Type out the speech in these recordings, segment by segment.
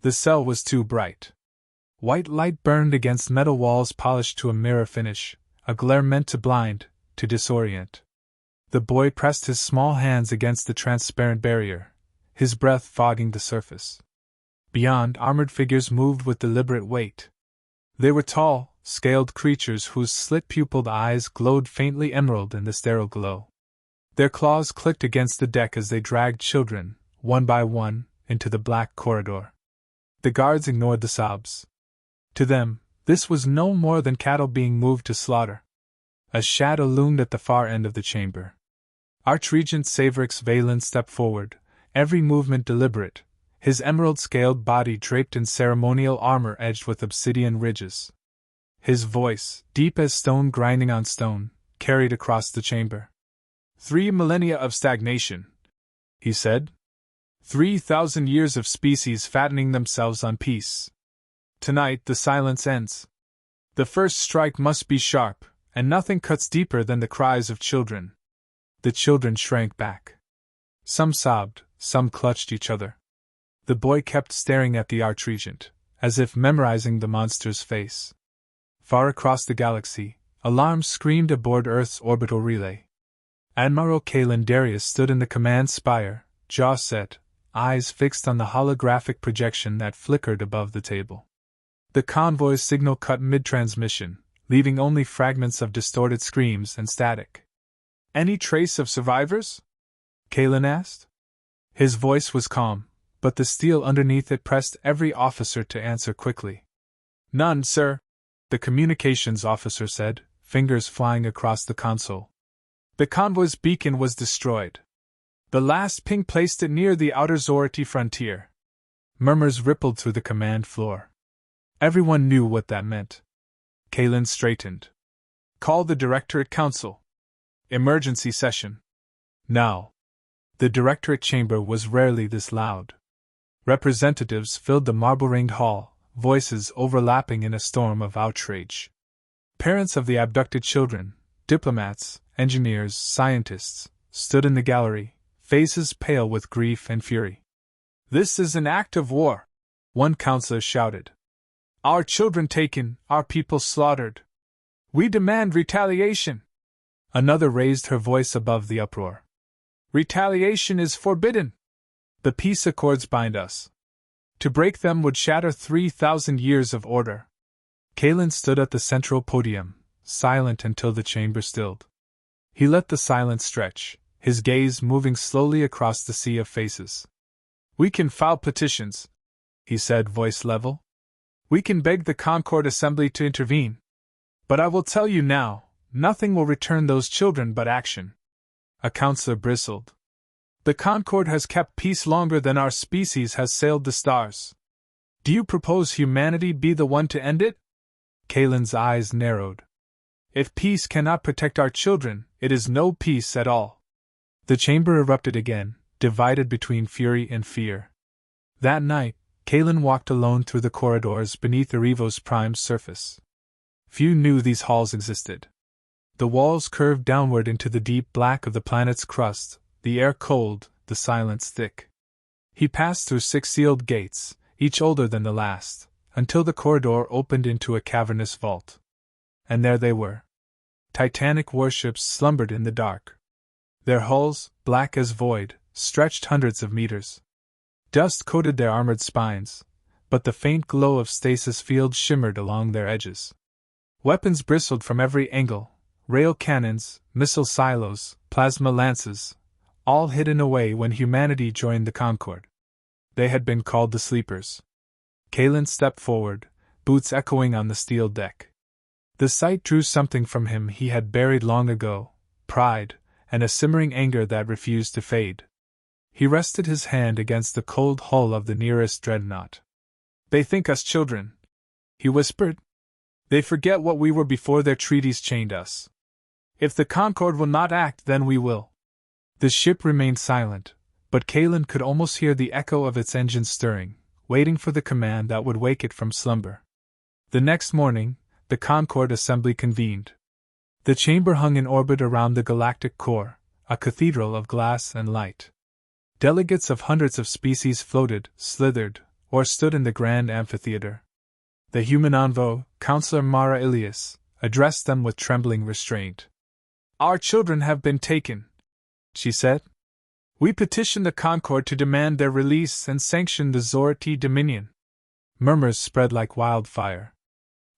The cell was too bright. White light burned against metal walls polished to a mirror finish, a glare meant to blind, to disorient. The boy pressed his small hands against the transparent barrier, his breath fogging the surface. Beyond, armored figures moved with deliberate weight. They were tall, scaled creatures whose slit-pupiled eyes glowed faintly emerald in the sterile glow. Their claws clicked against the deck as they dragged children, one by one, into the black corridor. The guards ignored the sobs. To them, this was no more than cattle being moved to slaughter. A shadow loomed at the far end of the chamber. Archregent Savrix Valen stepped forward, every movement deliberate, his emerald-scaled body draped in ceremonial armor edged with obsidian ridges. His voice, deep as stone grinding on stone, carried across the chamber. 3 millennia of stagnation, he said. 3,000 years of species fattening themselves on peace. Tonight the silence ends. The first strike must be sharp, and nothing cuts deeper than the cries of children. The children shrank back. Some sobbed, some clutched each other. The boy kept staring at the Archregent, as if memorizing the monster's face. Far across the galaxy, alarms screamed aboard Earth's orbital relay. Admiral Kalen Darius stood in the command spire, jaw set, eyes fixed on the holographic projection that flickered above the table. The convoy's signal cut mid-transmission, leaving only fragments of distorted screams and static. "Any trace of survivors?" Kalen asked. His voice was calm, but the steel underneath it pressed every officer to answer quickly. "None, sir," the communications officer said, fingers flying across the console. "The convoy's beacon was destroyed. The last ping placed it near the outer Zorati frontier." Murmurs rippled through the command floor. Everyone knew what that meant. Kalen straightened. "Call the Directorate Council. Emergency session. Now." The Directorate chamber was rarely this loud. Representatives filled the marble-ringed hall, voices overlapping in a storm of outrage. Parents of the abducted children, diplomats, engineers, scientists, stood in the gallery, faces pale with grief and fury. "This is an act of war," one counselor shouted. "Our children taken, our people slaughtered. We demand retaliation." Another raised her voice above the uproar. "Retaliation is forbidden. The peace accords bind us. To break them would shatter 3,000 years of order." Kalen stood at the central podium, silent until the chamber stilled. He let the silence stretch, his gaze moving slowly across the sea of faces. "We can file petitions," he said, voice level. "We can beg the Concord Assembly to intervene. But I will tell you now, nothing will return those children but action." A counselor bristled. "The Concord has kept peace longer than our species has sailed the stars. Do you propose humanity be the one to end it?" Kalen's eyes narrowed. "If peace cannot protect our children, it is no peace at all." The chamber erupted again, divided between fury and fear. That night, Kalen walked alone through the corridors beneath Erivo's prime surface. Few knew these halls existed. The walls curved downward into the deep black of the planet's crust, the air cold, the silence thick. He passed through 6 sealed gates, each older than the last, until the corridor opened into a cavernous vault. And there they were. Titanic warships slumbered in the dark. Their hulls, black as void, stretched hundreds of meters. Dust coated their armored spines, but the faint glow of stasis fields shimmered along their edges. Weapons bristled from every angle, rail cannons, missile silos, plasma lances, all hidden away when humanity joined the Concord. They had been called the Sleepers. Kalen stepped forward, boots echoing on the steel deck. The sight drew something from him he had buried long ago, pride, and a simmering anger that refused to fade. He rested his hand against the cold hull of the nearest dreadnought. "They think us children," he whispered. "They forget what we were before their treaties chained us. If the Concord will not act, then we will." The ship remained silent, but Kalen could almost hear the echo of its engines stirring, waiting for the command that would wake it from slumber. The next morning, the Concord Assembly convened. The chamber hung in orbit around the galactic core, a cathedral of glass and light. Delegates of hundreds of species floated, slithered, or stood in the grand amphitheater. The human envoy, Counselor Mara Ilias, addressed them with trembling restraint. "Our children have been taken," she said. "We petition the Concord to demand their release and sanction the Zorati Dominion." Murmurs spread like wildfire.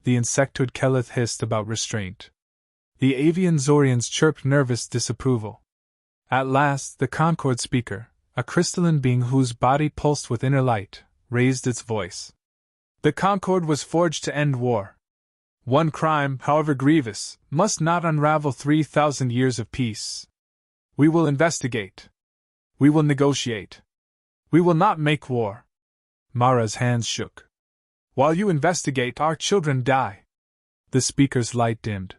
The insectoid Kelith hissed about restraint. The avian Zorians chirped nervous disapproval. At last, the Concord speaker, a crystalline being whose body pulsed with inner light, raised its voice. "The Concord was forged to end war. One crime, however grievous, must not unravel 3,000 years of peace. We will investigate. We will negotiate. We will not make war." Mara's hands shook. "While you investigate, our children die." The speaker's light dimmed.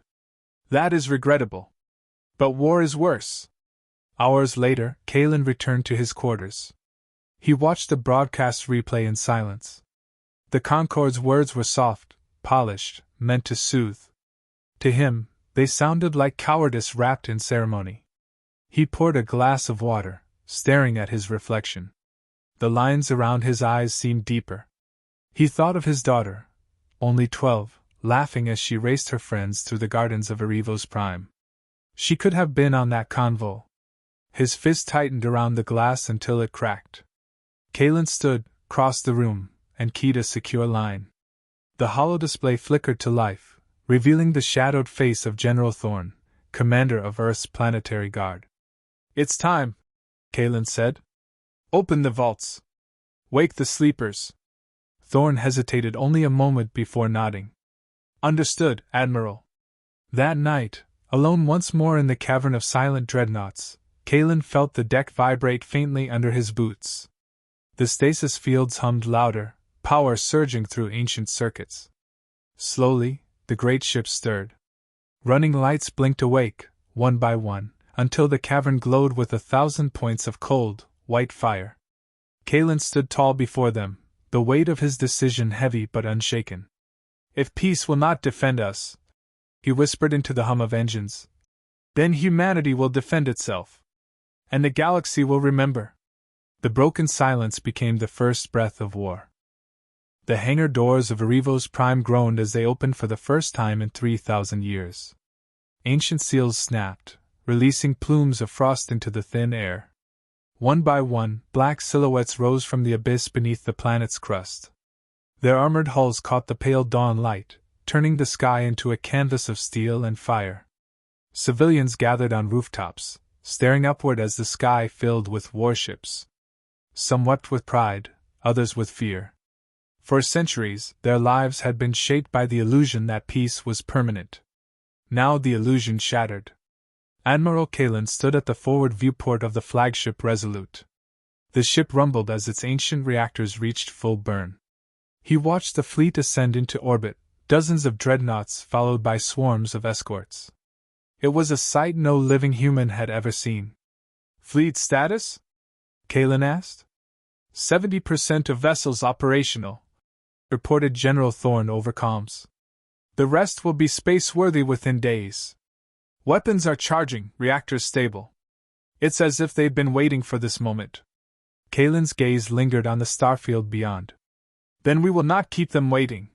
"That is regrettable. But war is worse." Hours later, Kalen returned to his quarters. He watched the broadcast replay in silence. The Concord's words were soft, polished, meant to soothe. To him, they sounded like cowardice wrapped in ceremony. He poured a glass of water, staring at his reflection. The lines around his eyes seemed deeper. He thought of his daughter, only 12, laughing as she raced her friends through the gardens of Erivo's prime. She could have been on that convoy. His fist tightened around the glass until it cracked. Kalen stood, crossed the room, and keyed a secure line. The hollow display flickered to life, revealing the shadowed face of General Thorne, commander of Earth's planetary guard. "It's time," Kalen said. "Open the vaults. Wake the sleepers." Thorne hesitated only a moment before nodding. "Understood, Admiral." That night, alone once more in the cavern of silent dreadnoughts, Kalen felt the deck vibrate faintly under his boots. The stasis fields hummed louder, power surging through ancient circuits. Slowly, the great ship stirred. Running lights blinked awake, one by one, until the cavern glowed with 1,000 points of cold, white fire. Kalen stood tall before them, the weight of his decision heavy but unshaken. "If peace will not defend us," he whispered into the hum of engines, "then humanity will defend itself. And the galaxy will remember." The broken silence became the first breath of war. The hangar doors of Erivo's prime groaned as they opened for the first time in 3,000 years. Ancient seals snapped, releasing plumes of frost into the thin air. One by one, black silhouettes rose from the abyss beneath the planet's crust. Their armored hulls caught the pale dawn light, turning the sky into a canvas of steel and fire. Civilians gathered on rooftops, staring upward as the sky filled with warships. Some wept with pride, others with fear. For centuries, their lives had been shaped by the illusion that peace was permanent. Now the illusion shattered. Admiral Kalen stood at the forward viewport of the flagship Resolute. The ship rumbled as its ancient reactors reached full burn. He watched the fleet ascend into orbit, dozens of dreadnoughts followed by swarms of escorts. It was a sight no living human had ever seen. "Fleet status?" Kalen asked. 70% of vessels operational," reported General Thorne over comms. "The rest will be space-worthy within days. Weapons are charging, reactors stable. It's as if they'd been waiting for this moment." Kalen's gaze lingered on the starfield beyond. "Then we will not keep them waiting."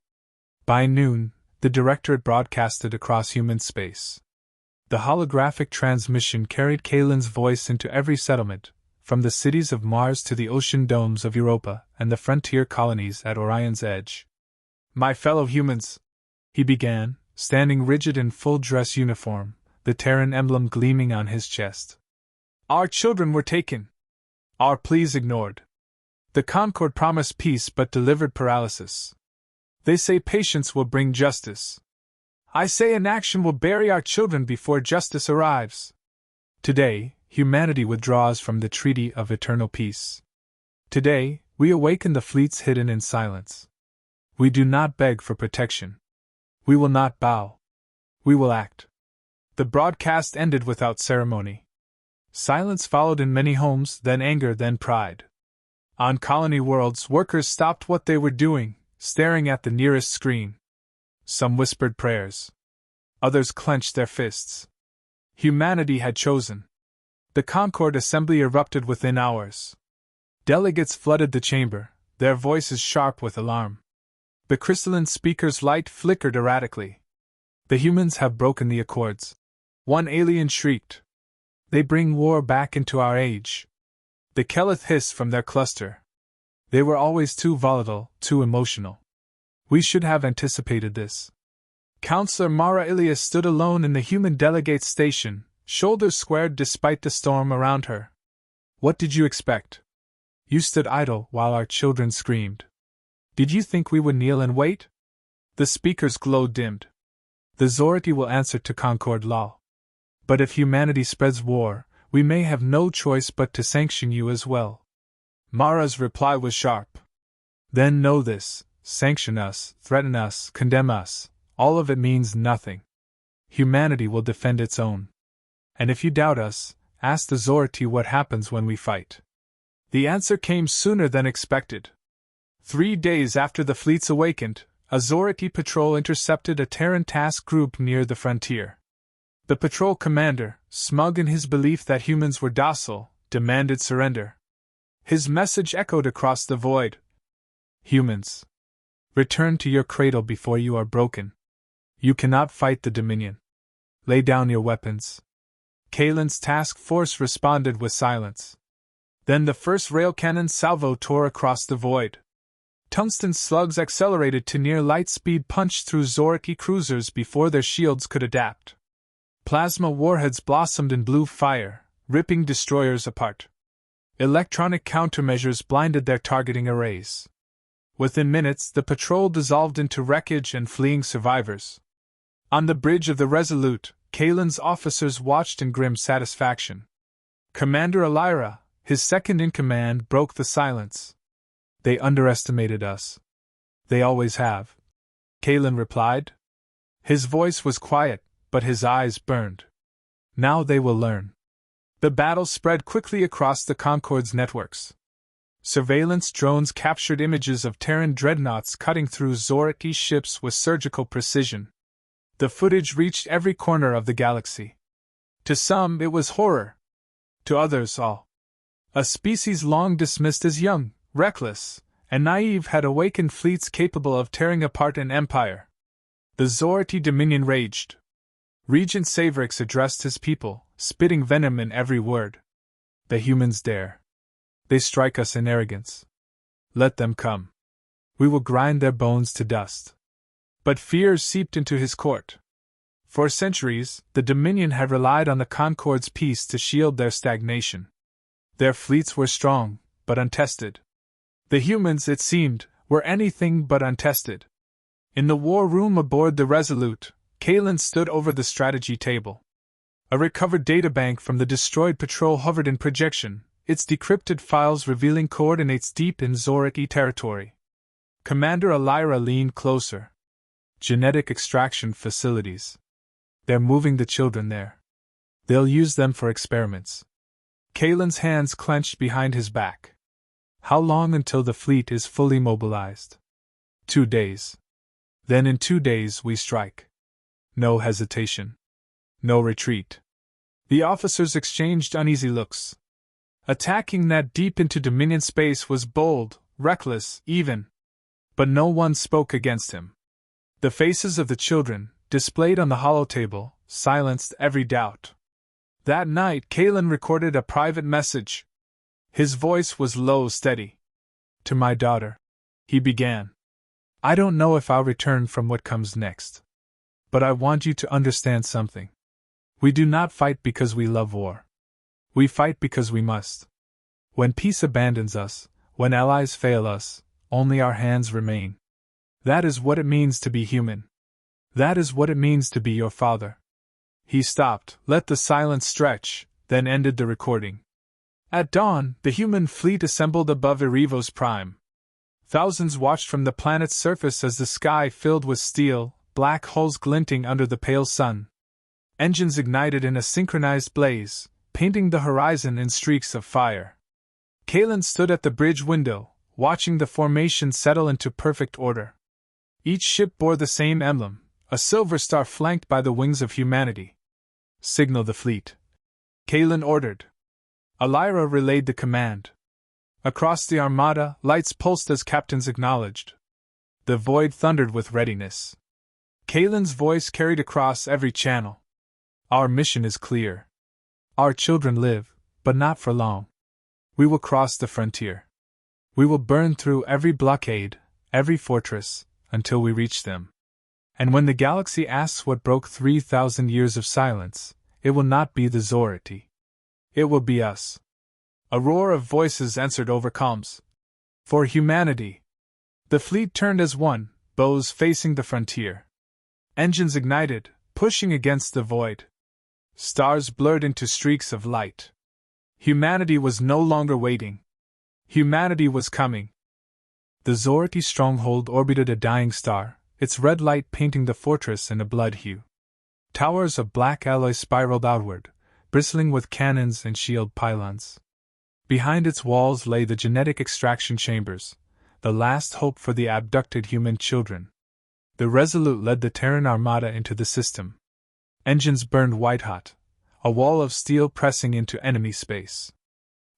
By noon, the Directorate broadcasted across human space. The holographic transmission carried Kalen's voice into every settlement, from the cities of Mars to the ocean domes of Europa and the frontier colonies at Orion's edge. "My fellow humans," he began, standing rigid in full-dress uniform, the Terran emblem gleaming on his chest. "Our children were taken. Our pleas ignored. The Concord promised peace but delivered paralysis. They say patience will bring justice. I say inaction will bury our children before justice arrives. Today, humanity withdraws from the Treaty of Eternal Peace. Today, we awaken the fleets hidden in silence. We do not beg for protection. We will not bow. We will act." The broadcast ended without ceremony. Silence followed in many homes, then anger, then pride. On colony worlds, workers stopped what they were doing, staring at the nearest screen. Some whispered prayers. Others clenched their fists. Humanity had chosen. The Concord Assembly erupted within hours. Delegates flooded the chamber, their voices sharp with alarm. The crystalline speaker's light flickered erratically. The humans have broken the accords. One alien shrieked. They bring war back into our age. The Keleth hissed from their cluster. They were always too volatile, too emotional. We should have anticipated this. Counselor Mara Ilias stood alone in the human delegate's station, shoulders squared despite the storm around her. What did you expect? You stood idle while our children screamed. Did you think we would kneel and wait? The speaker's glow dimmed. The Zorati will answer to Concord law. But if humanity spreads war, we may have no choice but to sanction you as well. Mara's reply was sharp. Then know this, sanction us, threaten us, condemn us, all of it means nothing. Humanity will defend its own. And if you doubt us, ask the Zorati what happens when we fight. The answer came sooner than expected. 3 days after the fleets awakened, a Zorati patrol intercepted a Terran task group near the frontier. The patrol commander, smug in his belief that humans were docile, demanded surrender. His message echoed across the void. Humans, return to your cradle before you are broken. You cannot fight the Dominion. Lay down your weapons. Kalen's task force responded with silence. Then the first rail cannon salvo tore across the void. Tungsten slugs accelerated to near light speed, punched through Zoraki cruisers before their shields could adapt. Plasma warheads blossomed in blue fire, ripping destroyers apart. Electronic countermeasures blinded their targeting arrays. Within minutes, the patrol dissolved into wreckage and fleeing survivors. On the bridge of the Resolute, Kalen's officers watched in grim satisfaction. Commander Elira, his second-in-command, broke the silence. They underestimated us. They always have, Kalen replied. His voice was quiet, but his eyes burned. Now they will learn. The battle spread quickly across the Concord's networks. Surveillance drones captured images of Terran dreadnoughts cutting through Zoraki ships with surgical precision. The footage reached every corner of the galaxy. To some, it was horror. To others, awe. A species long dismissed as young, reckless, and naive had awakened fleets capable of tearing apart an empire. The Zorati Dominion raged. Regent Savrix addressed his people, spitting venom in every word. The humans dare. They strike us in arrogance. Let them come. We will grind their bones to dust. But fear seeped into his court. For centuries, the Dominion had relied on the Concord's peace to shield their stagnation. Their fleets were strong, but untested. The humans, it seemed, were anything but untested. In the war room aboard the Resolute, Kalen stood over the strategy table. A recovered databank from the destroyed patrol hovered in projection, its decrypted files revealing coordinates deep in Zoraki territory. Commander Elira leaned closer. Genetic extraction facilities. They're moving the children there. They'll use them for experiments. Kalen's hands clenched behind his back. How long until the fleet is fully mobilized? 2 days. Then in 2 days we strike. No hesitation. No retreat. The officers exchanged uneasy looks. Attacking that deep into Dominion space was bold, reckless, even. But no one spoke against him. The faces of the children, displayed on the holotable, silenced every doubt. That night, Kalen recorded a private message. His voice was low, steady. To my daughter, he began. I don't know if I'll return from what comes next. But I want you to understand something. We do not fight because we love war. We fight because we must. When peace abandons us, when allies fail us, only our hands remain. That is what it means to be human. That is what it means to be your father. He stopped, let the silence stretch, then ended the recording. At dawn, the human fleet assembled above Erevos Prime. Thousands watched from the planet's surface as the sky filled with steel, black holes glinting under the pale sun. Engines ignited in a synchronized blaze, painting the horizon in streaks of fire. Kalen stood at the bridge window, watching the formation settle into perfect order. Each ship bore the same emblem, a silver star flanked by the wings of humanity. Signal the fleet. Kalen ordered. Elira relayed the command. Across the armada, lights pulsed as captains acknowledged. The void thundered with readiness. Kalen's voice carried across every channel. Our mission is clear. Our children live, but not for long. We will cross the frontier. We will burn through every blockade, every fortress, until we reach them. And when the galaxy asks what broke 3,000 years of silence, it will not be the Zorati. It will be us. A roar of voices answered over comms. For humanity. The fleet turned as one, bows facing the frontier. Engines ignited, pushing against the void. Stars blurred into streaks of light. Humanity was no longer waiting. Humanity was coming. The Zorati stronghold orbited a dying star, its red light painting the fortress in a blood hue. Towers of black alloy spiraled outward, bristling with cannons and shield pylons. Behind its walls lay the genetic extraction chambers, the last hope for the abducted human children. The Resolute led the Terran armada into the system. Engines burned white-hot, a wall of steel pressing into enemy space.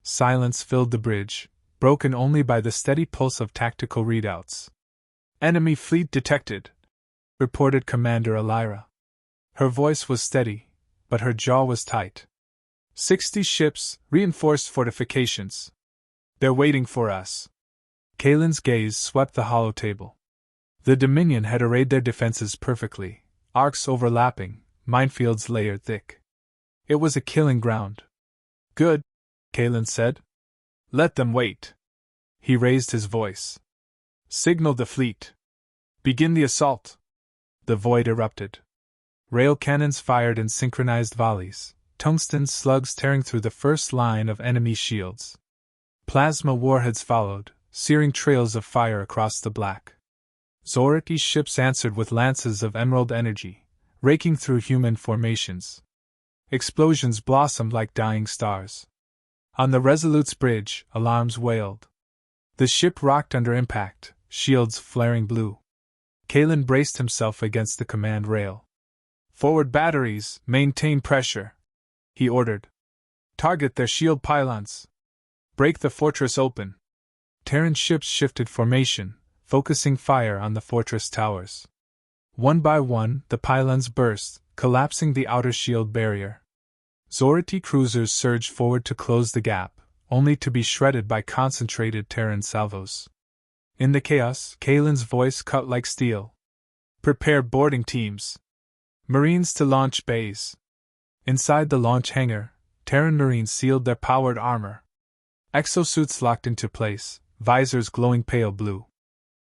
Silence filled the bridge, broken only by the steady pulse of tactical readouts. Enemy fleet detected, reported Commander Elira. Her voice was steady, but her jaw was tight. 60 ships, reinforced fortifications. They're waiting for us. Kalen's gaze swept the hollow table. The Dominion had arrayed their defenses perfectly, arcs overlapping, minefields layered thick. It was a killing ground. Good, Kalen said. Let them wait. He raised his voice. Signal the fleet. Begin the assault. The void erupted. Rail cannons fired in synchronized volleys, tungsten slugs tearing through the first line of enemy shields. Plasma warheads followed, searing trails of fire across the black. Zorati's ships answered with lances of emerald energy, raking through human formations. Explosions blossomed like dying stars. On the Resolute's bridge, alarms wailed. The ship rocked under impact, shields flaring blue. Kalen braced himself against the command rail. Forward batteries, maintain pressure, he ordered. Target their shield pylons. Break the fortress open. Terran ships shifted formation, focusing fire on the fortress towers. One by one, the pylons burst, collapsing the outer shield barrier. Zorati cruisers surged forward to close the gap, only to be shredded by concentrated Terran salvos. In the chaos, Kalen's voice cut like steel. Prepare boarding teams. Marines to launch bays. Inside the launch hangar, Terran Marines sealed their powered armor. Exosuits locked into place, visors glowing pale blue.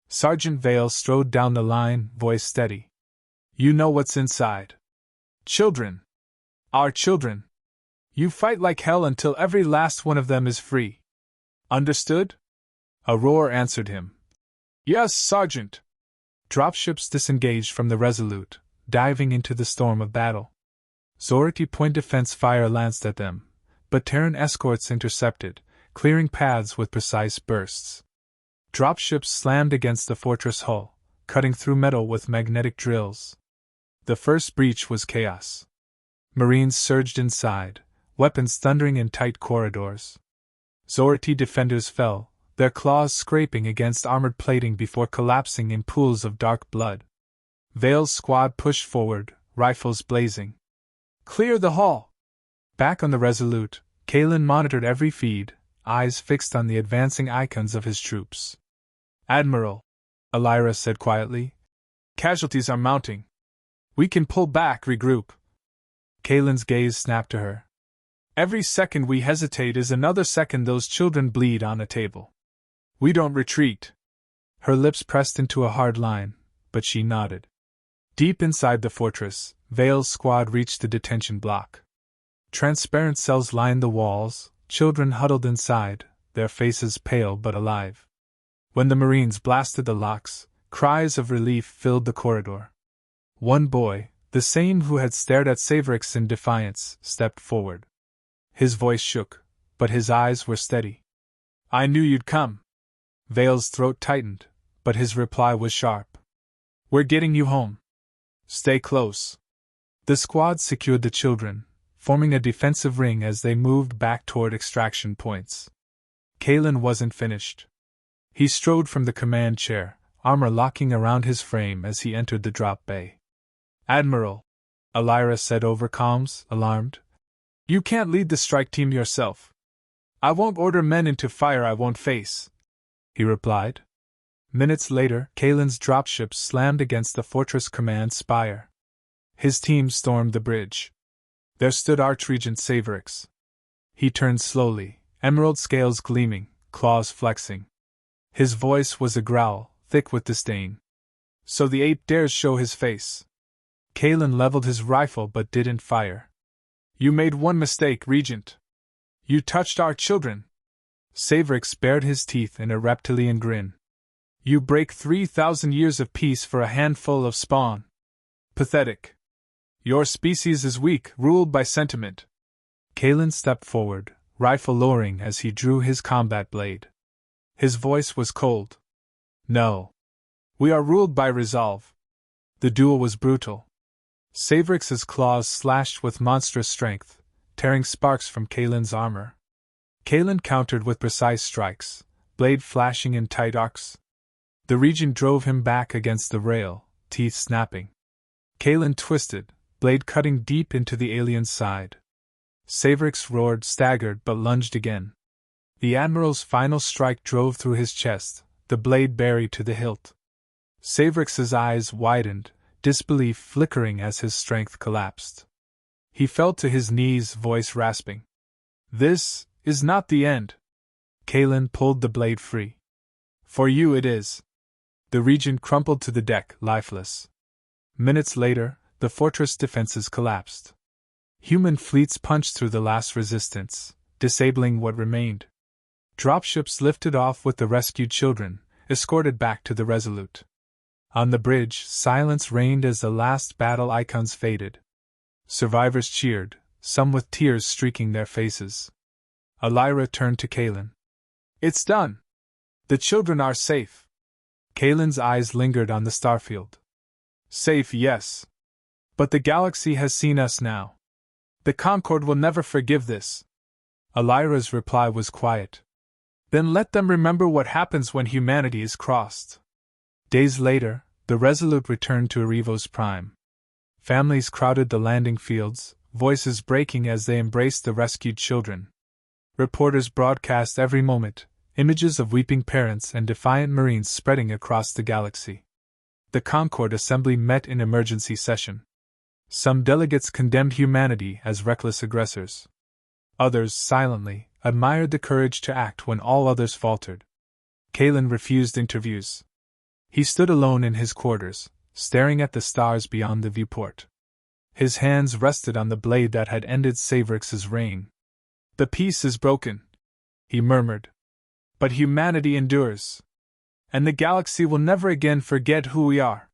Sergeant Vale strode down the line, voice steady. You know what's inside. Children. Our children. You fight like hell until every last one of them is free. Understood? A roar answered him. Yes, Sergeant. Dropships disengaged from the Resolute, diving into the storm of battle. Zorati point defense fire lanced at them, but Terran escorts intercepted, clearing paths with precise bursts. Dropships slammed against the fortress hull, cutting through metal with magnetic drills. The first breach was chaos. Marines surged inside, weapons thundering in tight corridors. Zorati defenders fell, their claws scraping against armored plating before collapsing in pools of dark blood. Vale's squad pushed forward, rifles blazing. Clear the hall! Back on the Resolute, Kalen monitored every feed, eyes fixed on the advancing icons of his troops. Admiral, Elira said quietly, casualties are mounting. We can pull back, regroup. Kalen's gaze snapped to her. Every second we hesitate is another second those children bleed on a table. We don't retreat. Her lips pressed into a hard line, but she nodded. Deep inside the fortress, Vale's squad reached the detention block. Transparent cells lined the walls, children huddled inside, their faces pale but alive. When the Marines blasted the locks, cries of relief filled the corridor. One boy, the same who had stared at Savrix in defiance, stepped forward. His voice shook, but his eyes were steady. I knew you'd come. Vale's throat tightened, but his reply was sharp. We're getting you home. Stay close. The squad secured the children, forming a defensive ring as they moved back toward extraction points. Kalen wasn't finished. He strode from the command chair, armor locking around his frame as he entered the drop bay. "Admiral," Elira said over comms, alarmed. "You can't lead the strike team yourself." "I won't order men into fire I won't face," he replied. Minutes later, Kalen's dropship slammed against the fortress command spire. His team stormed the bridge. There stood Archregent Savorix. He turned slowly, emerald scales gleaming, claws flexing. His voice was a growl, thick with disdain. "So the ape dares show his face." Kalen leveled his rifle but didn't fire. "You made one mistake, Regent. You touched our children." Savorix bared his teeth in a reptilian grin. "You break 3,000 years of peace for a handful of spawn. Pathetic. Your species is weak, ruled by sentiment." Kalen stepped forward, rifle lowering as he drew his combat blade. His voice was cold. "No. We are ruled by resolve." The duel was brutal. Savorix's claws slashed with monstrous strength, tearing sparks from Kalen's armor. Kalen countered with precise strikes, blade flashing in tight arcs. The Regent drove him back against the rail, teeth snapping. Kalen twisted, blade cutting deep into the alien's side. Savorix roared, staggered, but lunged again. The Admiral's final strike drove through his chest, the blade buried to the hilt. Savorix's eyes widened, disbelief flickering as his strength collapsed. He fell to his knees, voice rasping. "This is not the end." Kalen pulled the blade free. "For you it is." The Regent crumpled to the deck, lifeless. Minutes later, the fortress defenses collapsed. Human fleets punched through the last resistance, disabling what remained. Dropships lifted off with the rescued children, escorted back to the Resolute. On the bridge, silence reigned as the last battle icons faded. Survivors cheered, some with tears streaking their faces. Elira turned to Kalen. "It's done. The children are safe." Kalen's eyes lingered on the starfield. "Safe, yes. But the galaxy has seen us now. The Concord will never forgive this." Elira's reply was quiet. "Then let them remember what happens when humanity is crossed." Days later, the Resolute returned to Arivos Prime. Families crowded the landing fields, voices breaking as they embraced the rescued children. Reporters broadcast every moment, images of weeping parents and defiant Marines spreading across the galaxy. The Concord Assembly met in emergency session. Some delegates condemned humanity as reckless aggressors. Others, silently, admired the courage to act when all others faltered. Kalen refused interviews. He stood alone in his quarters, staring at the stars beyond the viewport. His hands rested on the blade that had ended Savorix's reign. "The peace is broken," he murmured. "But humanity endures. And the galaxy will never again forget who we are."